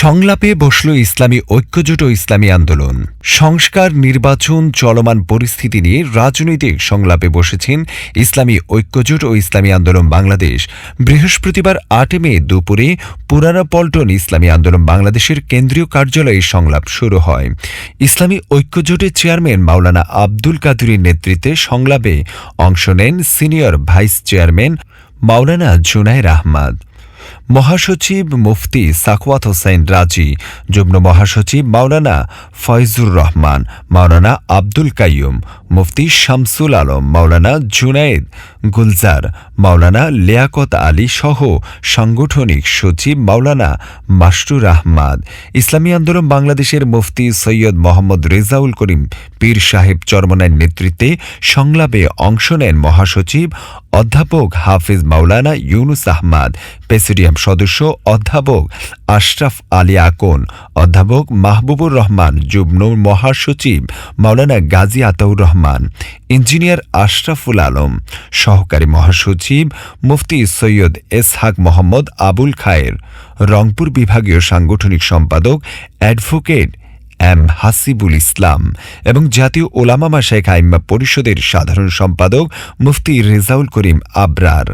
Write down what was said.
সংলাপে বসল ইসলামী ঐক্যজোট ও ইসলামী আন্দোলন। সংস্কার, নির্বাচন, চলমান পরিস্থিতি নিয়ে রাজনৈতিক সংলাপে বসেছেন ইসলামী ঐক্যজোট ও ইসলামী আন্দোলন বাংলাদেশ। বৃহস্পতিবার ৮ মে দুপুরে পুরানা পল্টন ইসলামী আন্দোলন বাংলাদেশের কেন্দ্রীয় কার্যালয়ে সংলাপ শুরু হয়। ইসলামী ঐক্যজোটের চেয়ারম্যান মাওলানা আব্দুল কাদিরের নেতৃত্বে সংলাপে অংশ নেন সিনিয়র ভাইস চেয়ারম্যান মাওলানা জুনায়ের আহমদ, মহাসচিব মুফতি সাখাওয়াত হোসেন রাজি, যুগ্ম মহাসচিব মাওলানা ফয়জুর রহমান, মাওলানা আব্দুল কাইয়ুম, মুফতি শামসুল আলম, মাওলানা জুনায়েদ গুলজার, মাওলানা লিয়াকত আলী সহ সাংগঠনিক সচিব মাওলানা মাসরুর আহমদ, ইসলামী আন্দোলন বাংলাদেশের মুফতি সৈয়দ মোহাম্মদ রেজাউল করিম পীর সাহেব চরমনার নেতৃত্বে সংলাপে অংশ নেন মহাসচিব অধ্যাপক হাফিজ মাওলানা ইউনুস আহমদ, প্রেসিডিয়াম সদস্য অধ্যাপক আশরাফ আলী আকন, অধ্যাপক মাহবুবুর রহমান, যুগ্ম মহাসচিব মাওলানা গাজী আতাউর রহমান, ইঞ্জিনিয়ার আশরাফুল আলম, সহকারী মহাসচিব মুফতি সৈয়দ এসহাক মোহাম্মদ আবুল খায়ের, রংপুর বিভাগীয় সাংগঠনিক সম্পাদক অ্যাডভোকেট এম হাসিবুল ইসলাম এবং জাতীয় ওলামা মাশায়েখ আইম্মা পরিষদের সাধারণ সম্পাদক মুফতি রেজাউল করিম আবরার।